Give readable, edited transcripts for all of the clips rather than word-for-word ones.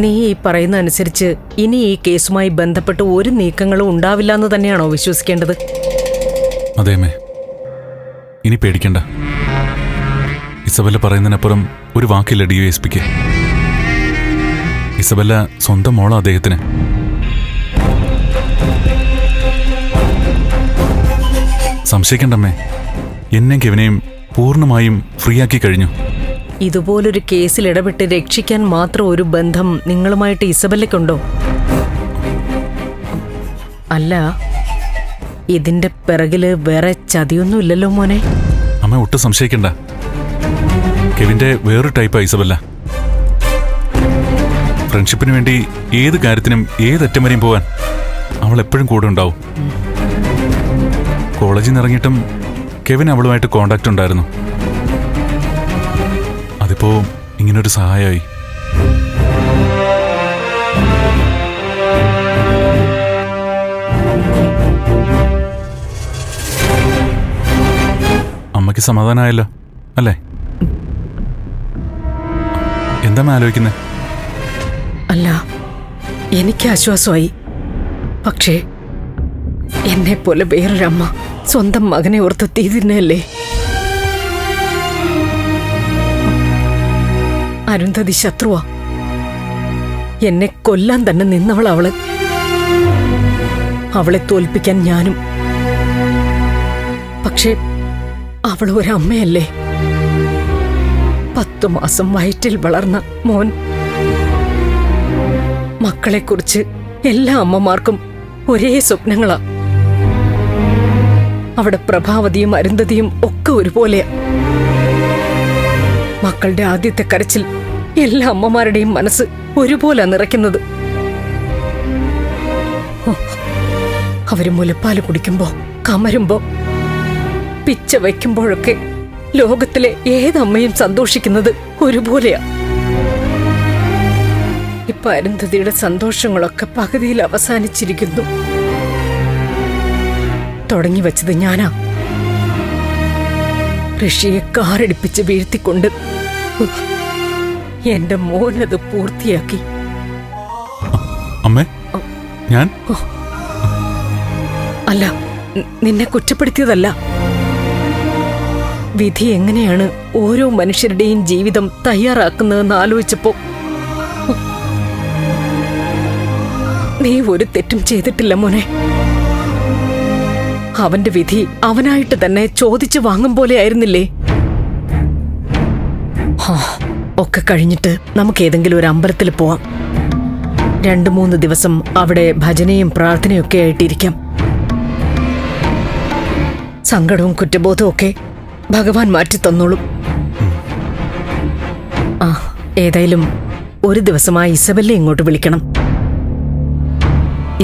നീ ഈ പറയുന്ന അനുസരിച്ച് ഇനി ഈ കേസുമായി ബന്ധപ്പെട്ട് ഒരു നീക്കങ്ങളും ഉണ്ടാവില്ല എന്ന് തന്നെയാണോ വിശ്വസിക്കേണ്ടത്? അതേമേ, ഇനി പേടിക്കണ്ട. ഇസബെല്ല പറയുന്നതിനപ്പുറം ഒരു വാക്കില്ല DYSPക്ക്. ഇസബെല്ല സ്വന്തം മോളാ അദ്ദേഹത്തിന്. സംശയിക്കണ്ടമ്മേ, എന്നെയും കെവിനെയും പൂർണ്ണമായും ഫ്രീ ആക്കി കഴിഞ്ഞു. ഇതുപോലൊരു കേസിൽ ഇടപെട്ട് രക്ഷിക്കാൻ മാത്രം ഒരു ബന്ധം നിങ്ങളുമായിട്ട് ഇസബെല്ലയ്ക്കുണ്ടോ? അല്ല, ഇതിന്റെ പിറകില് വേറെ ചതിയൊന്നുമില്ലല്ലോ മോനെ? അമ്മ ഒട്ടും സംശയിക്കണ്ട. കെവിന്റെ വേറൊരു ടൈപ്പാ ഇസബെല്ല. ഫ്രണ്ട്ഷിപ്പിന് വേണ്ടി ഏത് കാര്യത്തിനും ഏതറ്റം വരെയും പോവാൻ അവൾ എപ്പോഴും കൂടെ ഉണ്ടാവും. കോളേജിൽ നിന്ന് ഇറങ്ങിയിട്ടും കെവിൻ അവളുമായിട്ട് കോണ്ടാക്ട് ഉണ്ടായിരുന്നു. അതിപ്പോ ഇങ്ങനൊരു സഹായമായി. അമ്മയ്ക്ക് സമാധാനമായല്ലോ അല്ലേ? എന്താ ആലോചിക്കുന്നേ? അല്ല, എനിക്ക് ആശ്വാസമായി. പക്ഷേ എന്നെ പോലെ വേറൊരമ്മ സ്വന്തം മകനെ ഓർത്ത് തീരുന്നല്ലേ? അരുന്ധതി ശത്രുവാ. എന്നെ കൊല്ലാൻ തന്നെ നിന്നവൾ അവള്. അവളെ തോൽപ്പിക്കാൻ ഞാനും. പക്ഷേ അവൾ ഒരമ്മയല്ലേ? 10 മാസം വയറ്റിൽ വളർന്ന മോൻ. മക്കളെക്കുറിച്ച് എല്ലാ അമ്മമാർക്കും ഒരേ സ്വപ്നങ്ങളാ. അവിടെ പ്രഭാവതിയും അരുന്ധതിയും ഒക്കെ ഒരുപോലെയാ. മക്കളുടെ ആദ്യത്തെ കരച്ചിൽ എല്ലാ അമ്മമാരുടെയും മനസ്സ് ഒരുപോലെ നിറയ്ക്കുന്നത്. അവര് മുലപ്പാല് കുടിക്കുമ്പോ, കമരുമ്പോ, പിച്ച വയ്ക്കുമ്പോഴൊക്കെ ലോകത്തിലെ ഏതമ്മയും സന്തോഷിക്കുന്നത് ഒരുപോലെയാ. ഇപ്പൊ അരുന്ധതിയുടെ സന്തോഷങ്ങളൊക്കെ പകുതിയിൽ അവസാനിച്ചിരിക്കുന്നു. തുടങ്ങി വെച്ചത് ഞാനാ. ഋഷിയെ കാറടിപ്പിച്ച് വീഴ്ത്തിക്കൊണ്ട് എന്റെ മോനത് പൂർത്തിയാക്കി. അമ്മേ, ഞാൻ അല്ല, നിന്നെ കുറ്റപ്പെടുത്തിയതല്ല. വിധി എങ്ങനെയാണ് ഓരോ മനുഷ്യരുടെയും ജീവിതം തയ്യാറാക്കുന്നതെന്ന് ആലോചിച്ചപ്പോ നീ ഒരു തെറ്റും ചെയ്തിട്ടില്ല മോനെ. അവന്റെ വിധി അവനായിട്ട് തന്നെ ചോദിച്ചു വാങ്ങും പോലെ ആയിരുന്നില്ലേ? ഒക്കെ കഴിഞ്ഞിട്ട് നമുക്ക് ഏതെങ്കിലും ഒരു അമ്പലത്തിൽ പോവാം. 2-3 ദിവസം അവിടെ ഭജനയും പ്രാർത്ഥനയും ഒക്കെ ആയിട്ടിരിക്കാം. സങ്കടവും കുറ്റബോധവും ഒക്കെ ഭഗവാൻ മാറ്റി തന്നോളും. ഏതായാലും ഒരു ദിവസമായി ഇസബെല്ലെ ഇങ്ങോട്ട് വിളിക്കണം.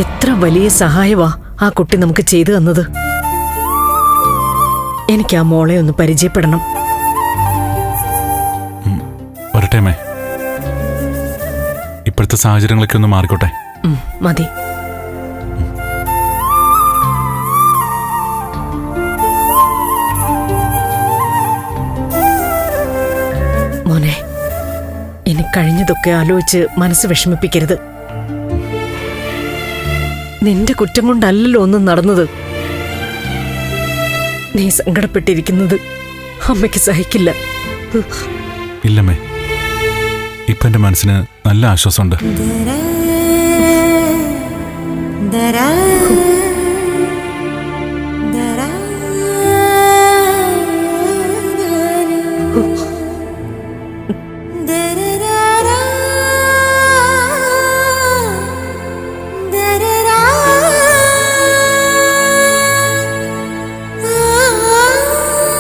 എത്ര വലിയ സഹായവാ ആ കുട്ടി നമുക്ക് ചെയ്തു തന്നത്. എനിക്ക് ആ മോളെ ഒന്ന് പരിചയപ്പെടണം. വരട്ടെ. ഇപ്പോഴത്തെ സാഹചര്യങ്ങളൊക്കെ ഒന്ന് മാറിക്കോട്ടെ. മതി. മോനെ, ഇനി കഴിഞ്ഞതൊക്കെ ആലോചിച്ച് മനസ്സ് വിഷമിപ്പിക്കരുത്. നിന്റെ കുറ്റം കൊണ്ടല്ലല്ലോ ഒന്നും നടന്നത്. നീ സങ്കടപ്പെട്ടിരിക്കുന്നത് അമ്മയ്ക്ക് സഹിക്കില്ല. ഇല്ലമ്മേ, ഇപ്പൊ എന്റെ മനസ്സിന് നല്ല ആശ്വാസമുണ്ട്.